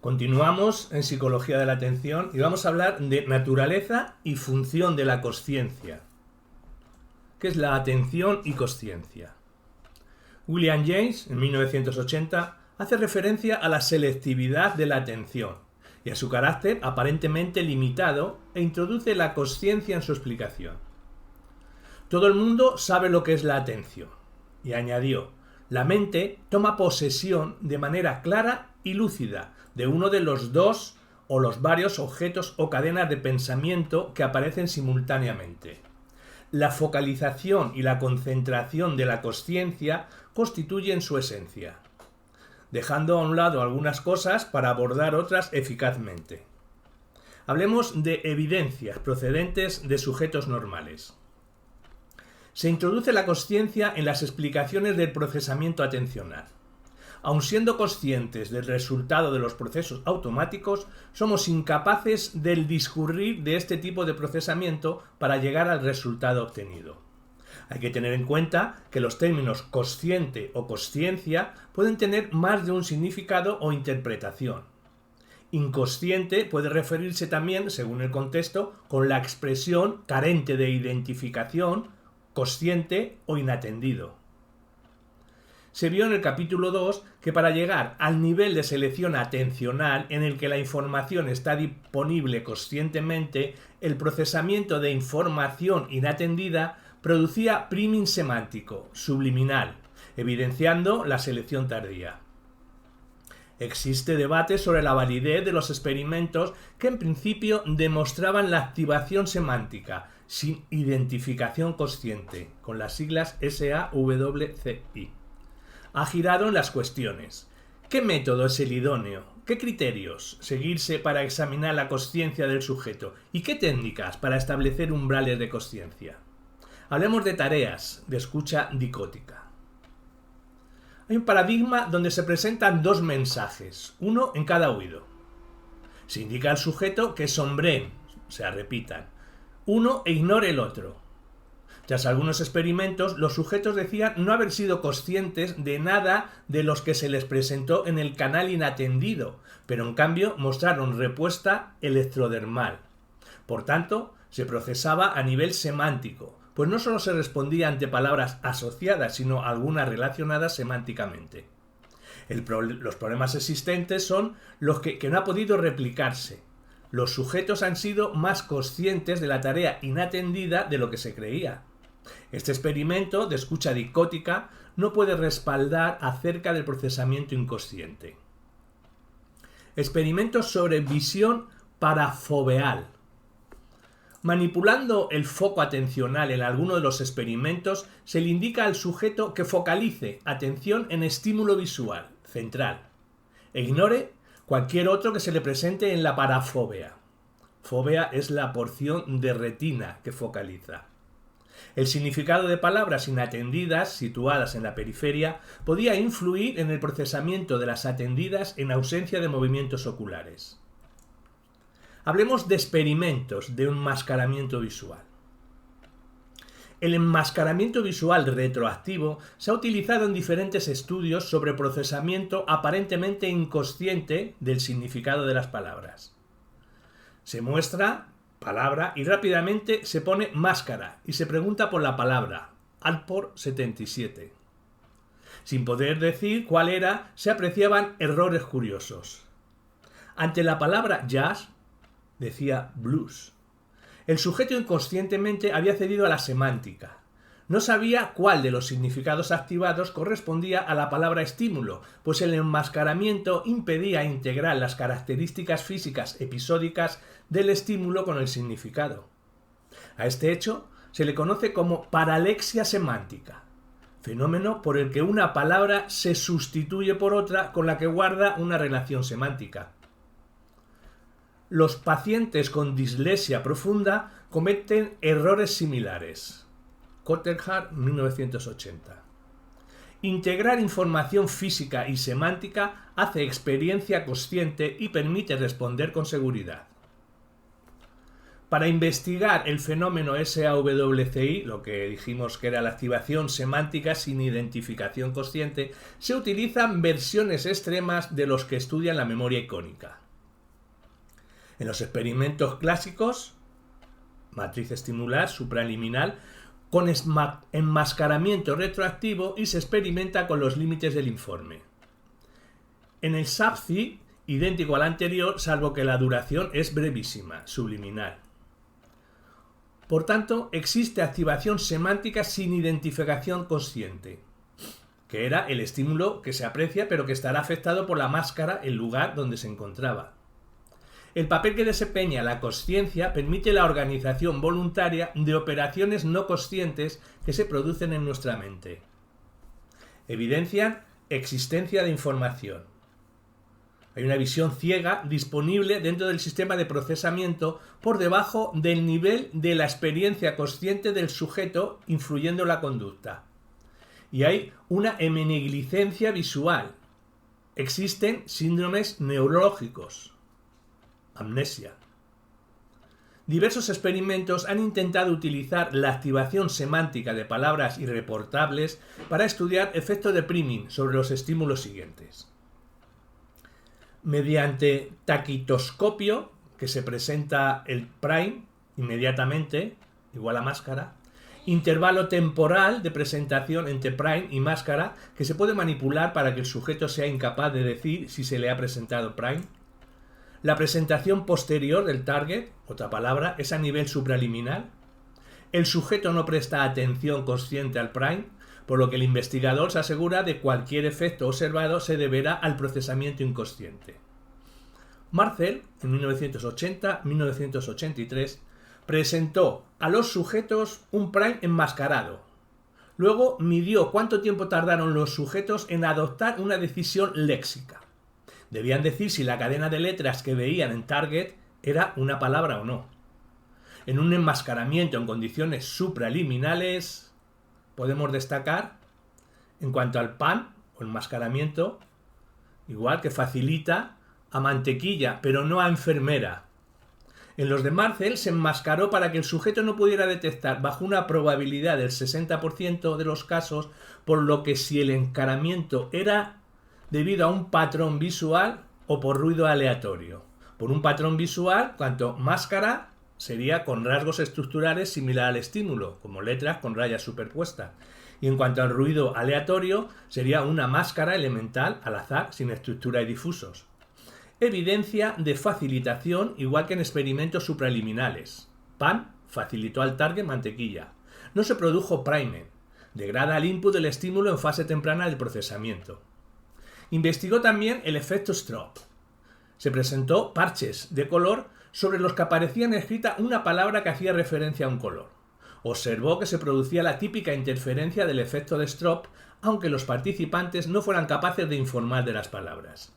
Continuamos en Psicología de la Atención y vamos a hablar de naturaleza y función de la consciencia. ¿Qué es la atención y consciencia? William James, en 1980, hace referencia a la selectividad de la atención y a su carácter aparentemente limitado e introduce la consciencia en su explicación. Todo el mundo sabe lo que es la atención, y añadió: la mente toma posesión de manera clara y lúcida de uno de los dos o los varios objetos o cadenas de pensamiento que aparecen simultáneamente. La focalización y la concentración de la consciencia constituyen su esencia, dejando a un lado algunas cosas para abordar otras eficazmente. Hablemos de evidencias procedentes de sujetos normales. Se introduce la consciencia en las explicaciones del procesamiento atencional. Aun siendo conscientes del resultado de los procesos automáticos, somos incapaces del discurrir de este tipo de procesamiento para llegar al resultado obtenido. Hay que tener en cuenta que los términos consciente o consciencia pueden tener más de un significado o interpretación. Inconsciente puede referirse también, según el contexto, con la expresión carente de identificación, consciente o inatendido. Se vio en el capítulo 2 que para llegar al nivel de selección atencional en el que la información está disponible conscientemente, el procesamiento de información inatendida producía priming semántico, subliminal, evidenciando la selección tardía. Existe debate sobre la validez de los experimentos que en principio demostraban la activación semántica sin identificación consciente, con las siglas SAWCI. Ha girado en las cuestiones: ¿qué método es el idóneo? ¿Qué criterios seguirse para examinar la consciencia del sujeto? ¿Y qué técnicas para establecer umbrales de consciencia? Hablemos de tareas de escucha dicótica. Hay un paradigma donde se presentan dos mensajes, uno en cada oído. Se indica al sujeto que sombreen, o sea, repitan, uno e ignore el otro. Tras algunos experimentos, los sujetos decían no haber sido conscientes de nada de los que se les presentó en el canal inatendido, pero en cambio mostraron respuesta electrodermal. Por tanto, se procesaba a nivel semántico, pues no solo se respondía ante palabras asociadas, sino algunas relacionadas semánticamente. Los problemas existentes son los que no ha podido replicarse. Los sujetos han sido más conscientes de la tarea inatendida de lo que se creía. Este experimento de escucha dicótica no puede respaldar acerca del procesamiento inconsciente. Experimentos sobre visión parafoveal. Manipulando el foco atencional en alguno de los experimentos, se le indica al sujeto que focalice atención en estímulo visual, central, e ignore cualquier otro que se le presente en la parafóvea. Fóvea es la porción de retina que focaliza. El significado de palabras inatendidas, situadas en la periferia, podía influir en el procesamiento de las atendidas en ausencia de movimientos oculares. Hablemos de experimentos de enmascaramiento visual. El enmascaramiento visual retroactivo se ha utilizado en diferentes estudios sobre procesamiento aparentemente inconsciente del significado de las palabras. Se muestra palabra y rápidamente se pone máscara y se pregunta por la palabra, Alport 77. Sin poder decir cuál era, se apreciaban errores curiosos. Ante la palabra jazz, decía blues. El sujeto inconscientemente había cedido a la semántica. No sabía cuál de los significados activados correspondía a la palabra estímulo, pues el enmascaramiento impedía integrar las características físicas episódicas del estímulo con el significado. A este hecho se le conoce como paralexia semántica, fenómeno por el que una palabra se sustituye por otra con la que guarda una relación semántica. Los pacientes con dislexia profunda cometen errores similares. Cotterhart, 1980. Integrar información física y semántica hace experiencia consciente y permite responder con seguridad. Para investigar el fenómeno SAWCI, lo que dijimos que era la activación semántica sin identificación consciente, se utilizan versiones extremas de los que estudian la memoria icónica. En los experimentos clásicos, matriz estimular supraliminal, con enmascaramiento retroactivo y se experimenta con los límites del informe. En el SAWCI, idéntico al anterior, salvo que la duración es brevísima, subliminal. Por tanto, existe activación semántica sin identificación consciente, que era el estímulo que se aprecia pero que estará afectado por la máscara, el lugar donde se encontraba. El papel que desempeña la consciencia permite la organización voluntaria de operaciones no conscientes que se producen en nuestra mente. Evidencian existencia de información. Hay una visión ciega disponible dentro del sistema de procesamiento por debajo del nivel de la experiencia consciente del sujeto influyendo en la conducta. Y hay una heminegligencia visual. Existen síndromes neurológicos. Amnesia. Diversos experimentos han intentado utilizar la activación semántica de palabras irreportables para estudiar efectos de priming sobre los estímulos siguientes. Mediante taquitoscopio, que se presenta el prime inmediatamente, igual a máscara, intervalo temporal de presentación entre prime y máscara, que se puede manipular para que el sujeto sea incapaz de decir si se le ha presentado prime. La presentación posterior del target, otra palabra, es a nivel supraliminal. El sujeto no presta atención consciente al prime, por lo que el investigador se asegura de que cualquier efecto observado se deberá al procesamiento inconsciente. Marcel, en 1980-1983, presentó a los sujetos un prime enmascarado. Luego midió cuánto tiempo tardaron los sujetos en adoptar una decisión léxica. Debían decir si la cadena de letras que veían en target era una palabra o no. En un enmascaramiento en condiciones supraliminales, podemos destacar, en cuanto al pan o enmascaramiento, igual que facilita a mantequilla, pero no a enfermera. En los de Marcel se enmascaró para que el sujeto no pudiera detectar bajo una probabilidad del 60% de los casos, por lo que si el enmascaramiento era debido a un patrón visual o por ruido aleatorio. Por un patrón visual, cuanto máscara sería con rasgos estructurales similar al estímulo, como letras con rayas superpuestas. Y en cuanto al ruido aleatorio, sería una máscara elemental al azar, sin estructura y difusos. Evidencia de facilitación, igual que en experimentos supraliminales. Pan facilitó al target mantequilla. No se produjo priming. Degrada el input del estímulo en fase temprana del procesamiento. Investigó también el efecto strobe. Se presentó parches de color sobre los que aparecía escrita una palabra que hacía referencia a un color. Observó que se producía la típica interferencia del efecto de strobe, aunque los participantes no fueran capaces de informar de las palabras.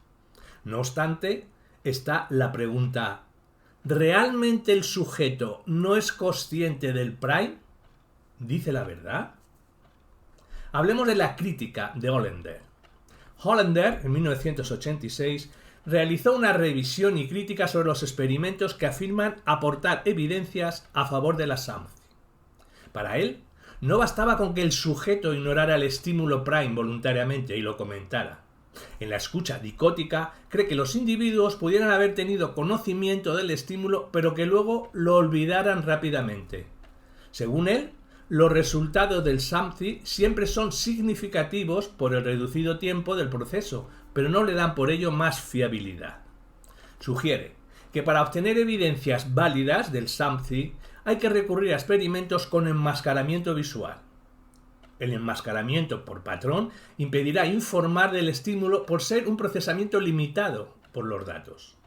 No obstante, está la pregunta: ¿realmente el sujeto no es consciente del prime? ¿Dice la verdad? Hablemos de la crítica de Hollander. Hollander, en 1986, realizó una revisión y crítica sobre los experimentos que afirman aportar evidencias a favor de la SAWCI. Para él, no bastaba con que el sujeto ignorara el estímulo prime voluntariamente y lo comentara. En la escucha dicótica, cree que los individuos pudieran haber tenido conocimiento del estímulo, pero que luego lo olvidaran rápidamente. Según él, los resultados del SAWCI siempre son significativos por el reducido tiempo del proceso, pero no le dan por ello más fiabilidad. Sugiere que para obtener evidencias válidas del SAWCI hay que recurrir a experimentos con enmascaramiento visual. El enmascaramiento por patrón impedirá informar del estímulo por ser un procesamiento limitado por los datos.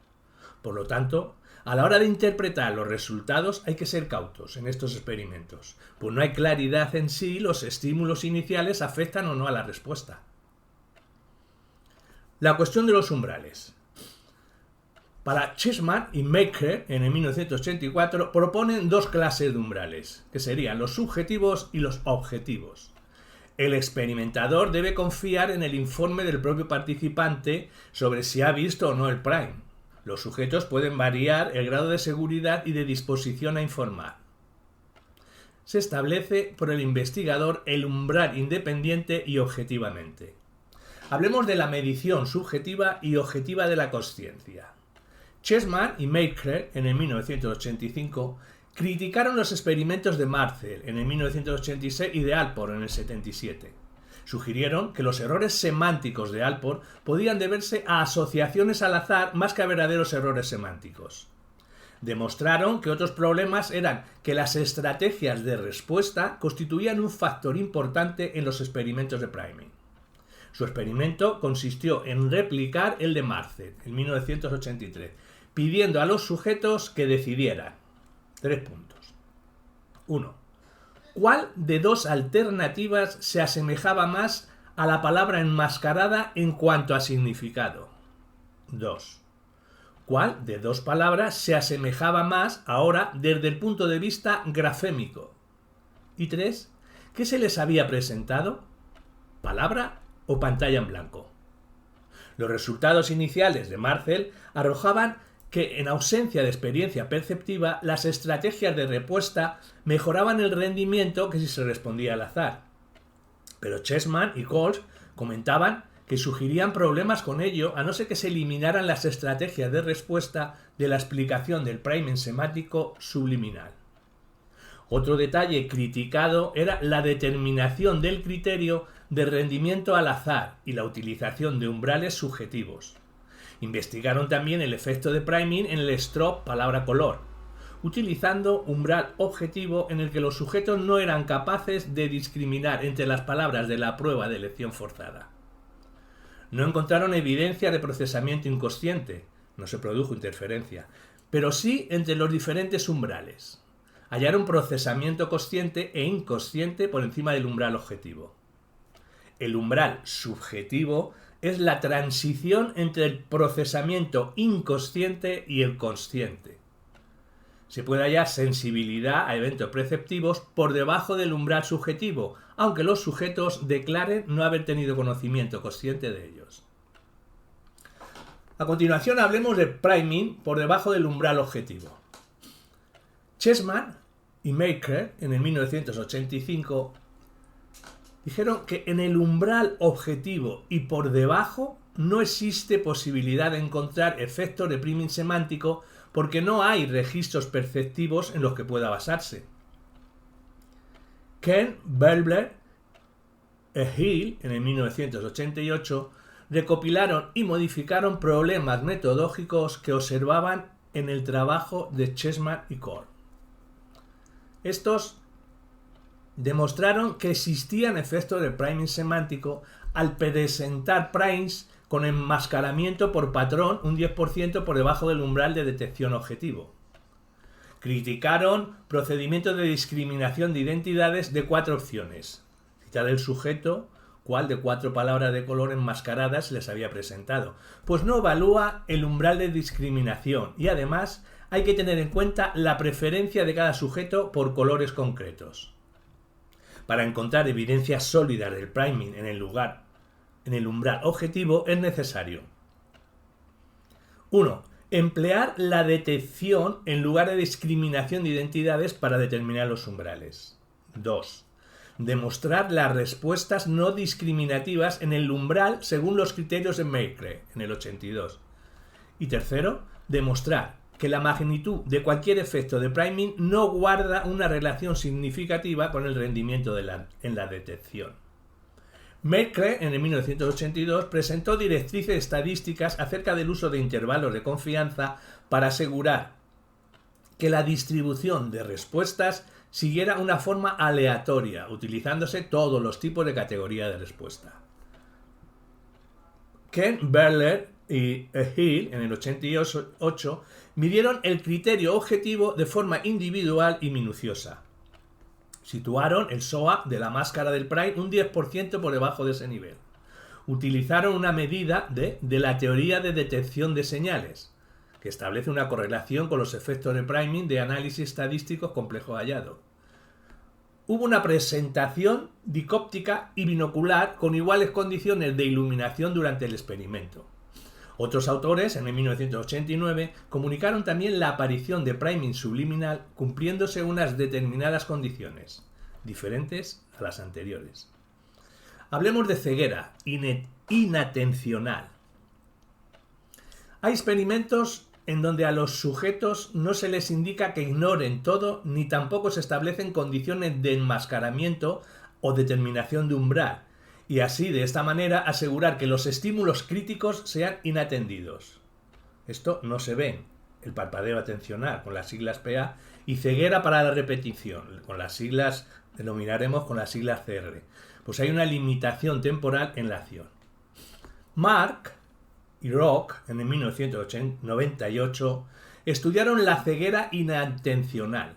Por lo tanto, a la hora de interpretar los resultados hay que ser cautos en estos experimentos, pues no hay claridad en si los estímulos iniciales afectan o no a la respuesta. La cuestión de los umbrales. Para Chessman y Maker, en el 1984, proponen dos clases de umbrales, que serían los subjetivos y los objetivos. El experimentador debe confiar en el informe del propio participante sobre si ha visto o no el prime. Los sujetos pueden variar el grado de seguridad y de disposición a informar. Se establece por el investigador el umbral independiente y objetivamente. Hablemos de la medición subjetiva y objetiva de la consciencia. Chessman y Maker, en el 1985, criticaron los experimentos de Marcel, en el 1986, y de Alport, en el 77. Sugirieron que los errores semánticos de Alport podían deberse a asociaciones al azar más que a verdaderos errores semánticos. Demostraron que otros problemas eran que las estrategias de respuesta constituían un factor importante en los experimentos de priming. Su experimento consistió en replicar el de Marcel, en 1983, pidiendo a los sujetos que decidieran. 3 puntos. 1. ¿Cuál de dos alternativas se asemejaba más a la palabra enmascarada en cuanto a significado? 2. ¿Cuál de dos palabras se asemejaba más ahora desde el punto de vista grafémico? Y 3. ¿Qué se les había presentado? ¿Palabra o pantalla en blanco? Los resultados iniciales de Marcel arrojaban que, en ausencia de experiencia perceptiva, las estrategias de respuesta mejoraban el rendimiento que si se respondía al azar. Pero Chessman y Coles comentaban que sugerían problemas con ello a no ser que se eliminaran las estrategias de respuesta de la explicación del priming semántico subliminal. Otro detalle criticado era la determinación del criterio de rendimiento al azar y la utilización de umbrales subjetivos. Investigaron también el efecto de priming en el strop palabra-color, utilizando umbral objetivo en el que los sujetos no eran capaces de discriminar entre las palabras de la prueba de elección forzada. No encontraron evidencia de procesamiento inconsciente, no se produjo interferencia, pero sí entre los diferentes umbrales. Hallaron procesamiento consciente e inconsciente por encima del umbral objetivo. El umbral subjetivo es la transición entre el procesamiento inconsciente y el consciente. Se puede hallar sensibilidad a eventos perceptivos por debajo del umbral subjetivo, aunque los sujetos declaren no haber tenido conocimiento consciente de ellos. A continuación hablemos de priming por debajo del umbral objetivo. Chessman y Maker, en el 1985, dijeron que en el umbral objetivo y por debajo no existe posibilidad de encontrar efectos de priming semántico porque no hay registros perceptivos en los que pueda basarse. Ken Belbler e Hill, en el 1988, recopilaron y modificaron problemas metodológicos que observaban en el trabajo de Chessman y Coles. Estos demostraron que existían efectos de priming semántico al presentar primes con enmascaramiento por patrón un 10% por debajo del umbral de detección objetivo. Criticaron procedimientos de discriminación de identidades de 4 opciones. Citar el sujeto, cuál de 4 palabras de color enmascaradas les había presentado, pues no evalúa el umbral de discriminación y además hay que tener en cuenta la preferencia de cada sujeto por colores concretos. Para encontrar evidencias sólidas del priming en el umbral objetivo es necesario 1. Emplear la detección en lugar de discriminación de identidades para determinar los umbrales. 2. Demostrar las respuestas no discriminativas en el umbral según los criterios de Maker, en el 82. Y tercero, demostrar que la magnitud de cualquier efecto de priming no guarda una relación significativa con el rendimiento en la detección. Maker, en el 1982, presentó directrices estadísticas acerca del uso de intervalos de confianza para asegurar que la distribución de respuestas siguiera una forma aleatoria, utilizándose todos los tipos de categoría de respuesta. Ken Belbler y Hill, en el 88, midieron el criterio objetivo de forma individual y minuciosa. Situaron el SOA de la máscara del prime un 10% por debajo de ese nivel. Utilizaron una medida de la teoría de detección de señales, que establece una correlación con los efectos de priming de análisis estadísticos complejo hallado. Hubo una presentación dicóptica y binocular con iguales condiciones de iluminación durante el experimento. Otros autores, en 1989, comunicaron también la aparición de priming subliminal cumpliéndose unas determinadas condiciones, diferentes a las anteriores. Hablemos de ceguera inatencional. Hay experimentos en donde a los sujetos no se les indica que ignoren todo, ni tampoco se establecen condiciones de enmascaramiento o determinación de umbral, y así de esta manera asegurar que los estímulos críticos sean inatendidos. Esto no se ve. El parpadeo atencional con las siglas PA y ceguera para la repetición con las siglas, denominaremos con las siglas CR. Pues hay una limitación temporal en la acción. Mark y Rock, en 1998, estudiaron la ceguera inatencional.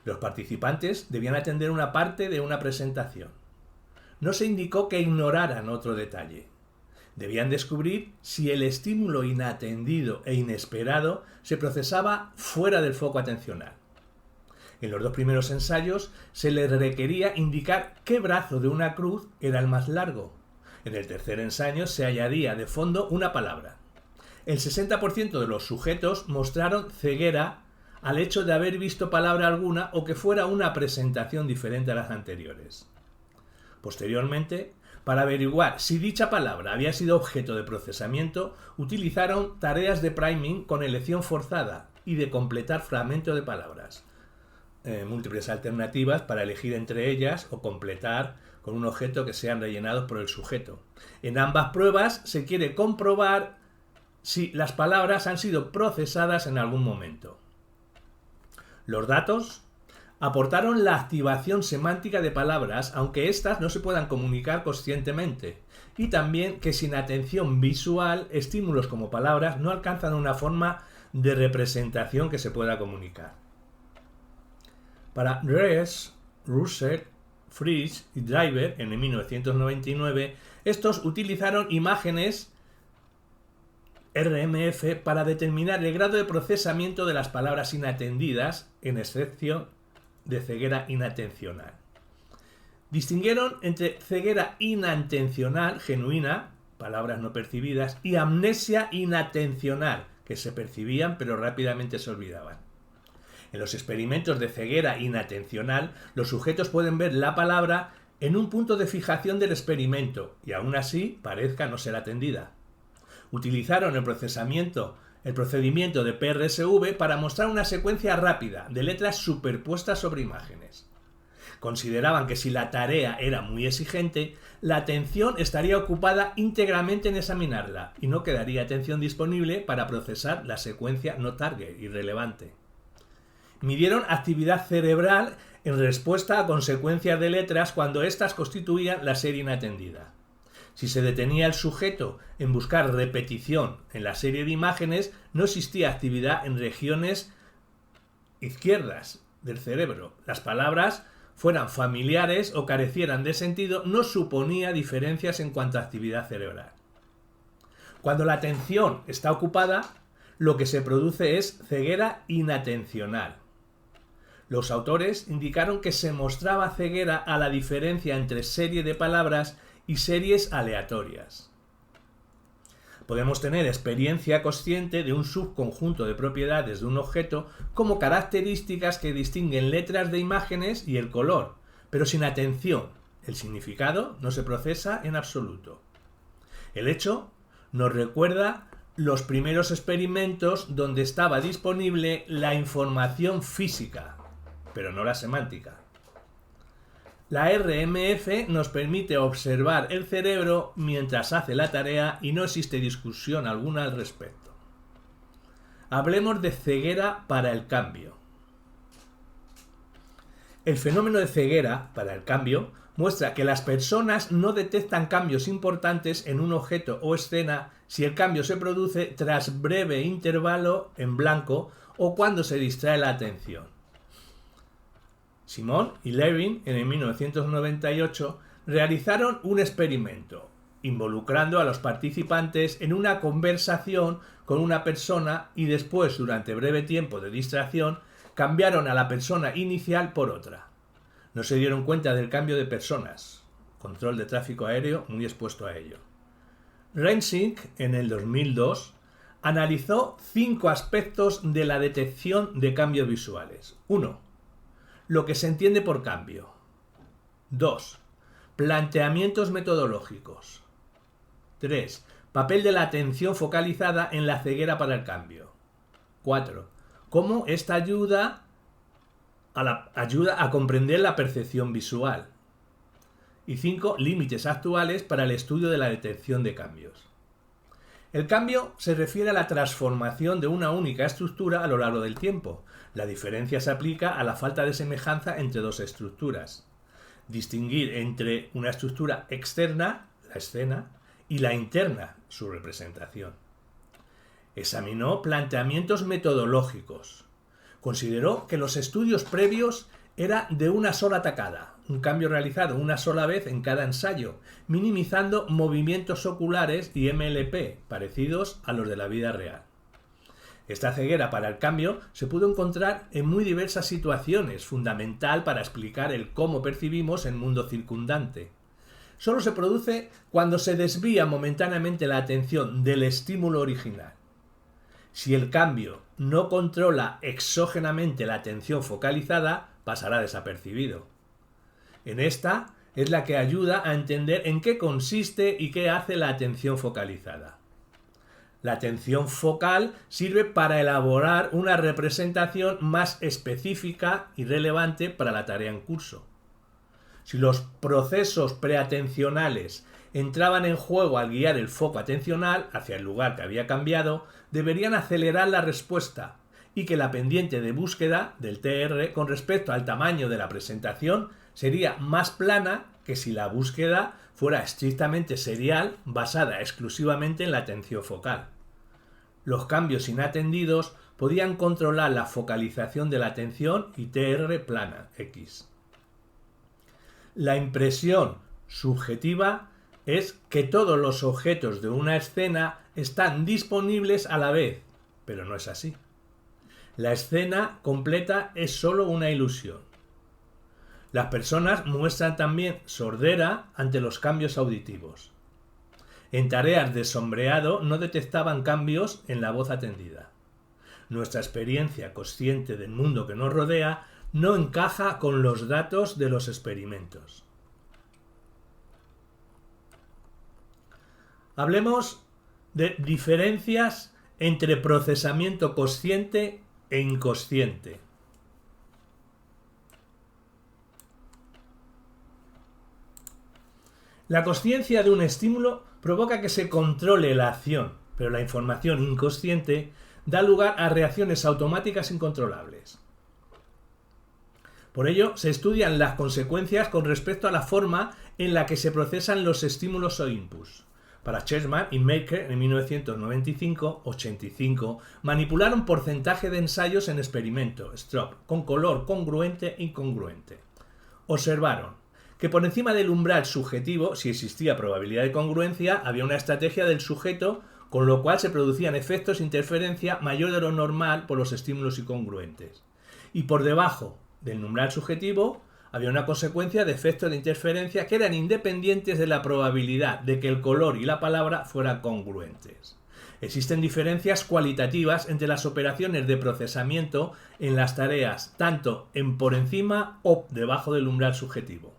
Los participantes debían atender una parte de una presentación. No se indicó que ignoraran otro detalle. Debían descubrir si el estímulo inatendido e inesperado se procesaba fuera del foco atencional. En los dos primeros ensayos se les requería indicar qué brazo de una cruz era el más largo. En el tercer ensayo se añadía de fondo una palabra. El 60% de los sujetos mostraron ceguera al hecho de haber visto palabra alguna o que fuera una presentación diferente a las anteriores. Posteriormente, para averiguar si dicha palabra había sido objeto de procesamiento, utilizaron tareas de priming con elección forzada y de completar fragmentos de palabras. Múltiples alternativas para elegir entre ellas o completar con un objeto que sean rellenados por el sujeto. En ambas pruebas se quiere comprobar si las palabras han sido procesadas en algún momento. Los datos aportaron la activación semántica de palabras, aunque éstas no se puedan comunicar conscientemente, y también que sin atención visual, estímulos como palabras no alcanzan una forma de representación que se pueda comunicar. Para Rees, Russell, Fritz y Driver, en 1999, estos utilizaron imágenes RMF para determinar el grado de procesamiento de las palabras inatendidas, en excepción de ceguera inatencional. Distinguieron entre ceguera inatencional, genuina, palabras no percibidas, y amnesia inatencional, que se percibían pero rápidamente se olvidaban. En los experimentos de ceguera inatencional, los sujetos pueden ver la palabra en un punto de fijación del experimento y aún así parezca no ser atendida. Utilizaron el procedimiento de PRSV para mostrar una secuencia rápida de letras superpuestas sobre imágenes. Consideraban que si la tarea era muy exigente, la atención estaría ocupada íntegramente en examinarla y no quedaría atención disponible para procesar la secuencia no target, irrelevante. Midieron actividad cerebral en respuesta a consecuencias de letras cuando éstas constituían la serie inatendida. Si se detenía el sujeto en buscar repetición en la serie de imágenes, no existía actividad en regiones izquierdas del cerebro. Las palabras, fueran familiares o carecieran de sentido, no suponía diferencias en cuanto a actividad cerebral. Cuando la atención está ocupada, lo que se produce es ceguera inatencional. Los autores indicaron que se mostraba ceguera a la diferencia entre serie de palabras y series aleatorias. Podemos tener experiencia consciente de un subconjunto de propiedades de un objeto como características que distinguen letras de imágenes y el color, pero sin atención. El significado no se procesa en absoluto. El hecho nos recuerda los primeros experimentos donde estaba disponible la información física, pero no la semántica. La RMF nos permite observar el cerebro mientras hace la tarea y no existe discusión alguna al respecto. Hablemos de ceguera para el cambio. El fenómeno de ceguera para el cambio muestra que las personas no detectan cambios importantes en un objeto o escena si el cambio se produce tras breve intervalo en blanco o cuando se distrae la atención. Simon y Levin, en 1998, realizaron un experimento, involucrando a los participantes en una conversación con una persona y después, durante breve tiempo de distracción, cambiaron a la persona inicial por otra. No se dieron cuenta del cambio de personas. Control de tráfico aéreo muy expuesto a ello. Rensink, en el 2002, analizó 5 aspectos de la detección de cambios visuales. 1. Lo que se entiende por cambio. 2. Planteamientos metodológicos. 3. Papel de la atención focalizada en la ceguera para el cambio. 4. Cómo esta ayuda a comprender la percepción visual. Y 5. Límites actuales para el estudio de la detección de cambios. El cambio se refiere a la transformación de una única estructura a lo largo del tiempo. La diferencia se aplica a la falta de semejanza entre dos estructuras. Distinguir entre una estructura externa, la escena, y la interna, su representación. Examinó planteamientos metodológicos. Consideró que los estudios previos era de una sola tacada, un cambio realizado una sola vez en cada ensayo, minimizando movimientos oculares y MLP parecidos a los de la vida real. Esta ceguera para el cambio se pudo encontrar en muy diversas situaciones, fundamental para explicar el cómo percibimos el mundo circundante. Solo se produce cuando se desvía momentáneamente la atención del estímulo original. Si el cambio no controla exógenamente la atención focalizada, pasará desapercibido. En esta es la que ayuda a entender en qué consiste y qué hace la atención focalizada. La atención focal sirve para elaborar una representación más específica y relevante para la tarea en curso. Si los procesos preatencionales entraban en juego al guiar el foco atencional hacia el lugar que había cambiado, deberían acelerar la respuesta y que la pendiente de búsqueda del TR con respecto al tamaño de la presentación sería más plana que si la búsqueda fuera estrictamente serial, basada exclusivamente en la atención focal. Los cambios inatendidos podían controlar la focalización de la atención y TR plana, X. La impresión subjetiva es que todos los objetos de una escena están disponibles a la vez, pero no es así. La escena completa es solo una ilusión. Las personas muestran también sordera ante los cambios auditivos. En tareas de sombreado no detectaban cambios en la voz atendida. Nuestra experiencia consciente del mundo que nos rodea no encaja con los datos de los experimentos. Hablemos de diferencias entre procesamiento consciente e inconsciente. La consciencia de un estímulo provoca que se controle la acción, pero la información inconsciente da lugar a reacciones automáticas incontrolables. Por ello, se estudian las consecuencias con respecto a la forma en la que se procesan los estímulos o inputs. Para Chessman y Maker en 1995-85 manipularon porcentaje de ensayos en experimento, STROP, con color congruente e incongruente. Observaron que por encima del umbral subjetivo, si existía probabilidad de congruencia, había una estrategia del sujeto, con lo cual se producían efectos de interferencia mayor de lo normal por los estímulos incongruentes. Y por debajo del umbral subjetivo, había una consecuencia de efectos de interferencia que eran independientes de la probabilidad de que el color y la palabra fueran congruentes. Existen diferencias cualitativas entre las operaciones de procesamiento en las tareas, tanto en por encima o debajo del umbral subjetivo.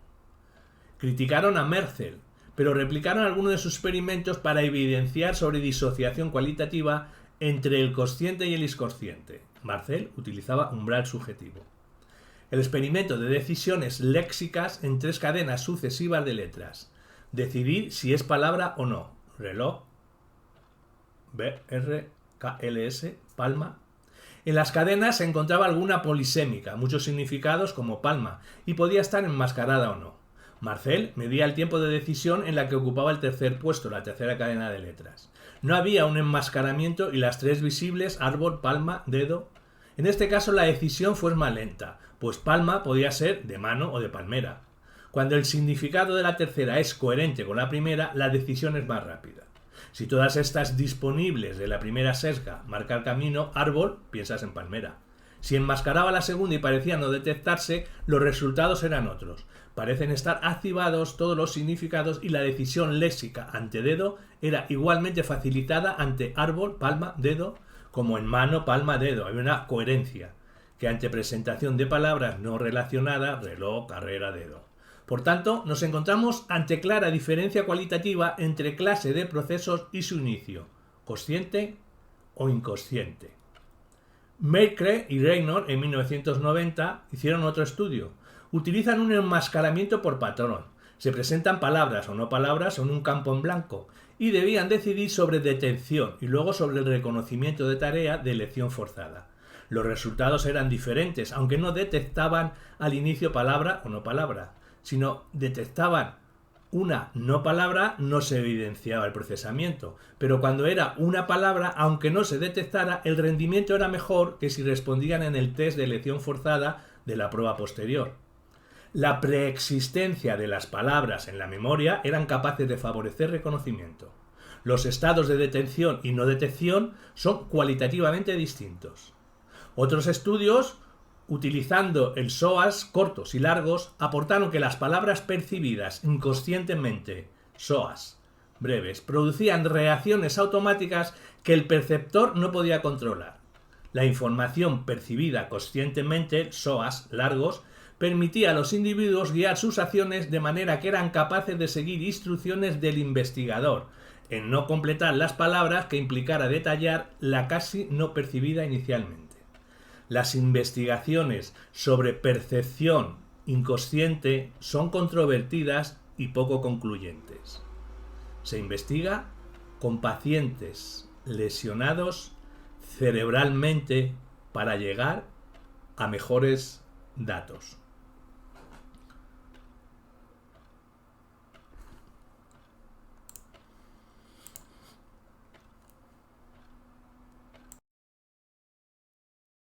Criticaron a Merzel, pero replicaron algunos de sus experimentos para evidenciar sobre disociación cualitativa entre el consciente y el inconsciente. Merzel utilizaba umbral subjetivo. El experimento de decisiones léxicas en 3 cadenas sucesivas de letras. Decidir si es palabra o no. Reloj, BRKLS, palma. En las cadenas se encontraba alguna polisémica, muchos significados como palma, y podía estar enmascarada o no. Merzel medía el tiempo de decisión en la que ocupaba el tercer puesto, la tercera cadena de letras. No había un enmascaramiento y las 3 visibles, árbol, palma, dedo. En este caso la decisión fue más lenta, pues palma podía ser de mano o de palmera. Cuando el significado de la tercera es coherente con la primera, la decisión es más rápida. Si todas estas disponibles de la primera sesga marca el camino árbol, piensas en palmera. Si enmascaraba la segunda y parecía no detectarse, los resultados eran otros. Parecen estar activados todos los significados y la decisión léxica ante dedo era igualmente facilitada ante árbol, palma, dedo, como en mano, palma, dedo. Hay una coherencia que ante presentación de palabras no relacionadas, reloj, carrera, dedo. Por tanto, nos encontramos ante clara diferencia cualitativa entre clase de procesos y su inicio, consciente o inconsciente. Merkle y Reynolds en 1990 hicieron otro estudio. Utilizan un enmascaramiento por patrón. Se presentan palabras o no palabras en un campo en blanco y debían decidir sobre detención y luego sobre el reconocimiento de tarea de elección forzada. Los resultados eran diferentes, aunque no detectaban al inicio palabra o no palabra, sino detectaban una no palabra, no se evidenciaba el procesamiento, pero cuando era una palabra, aunque no se detectara, el rendimiento era mejor que si respondían en el test de elección forzada de la prueba posterior. La preexistencia de las palabras en la memoria eran capaces de favorecer reconocimiento. Los estados de detención y no detección son cualitativamente distintos. Otros estudios, utilizando el SOAS cortos y largos, aportaron que las palabras percibidas inconscientemente, SOAS breves, producían reacciones automáticas que el perceptor no podía controlar. La información percibida conscientemente, SOAS largos, permitía a los individuos guiar sus acciones de manera que eran capaces de seguir instrucciones del investigador, en no completar las palabras que implicara detallar la casi no percibida inicialmente. Las investigaciones sobre percepción inconsciente son controvertidas y poco concluyentes. Se investiga con pacientes lesionados cerebralmente para llegar a mejores datos.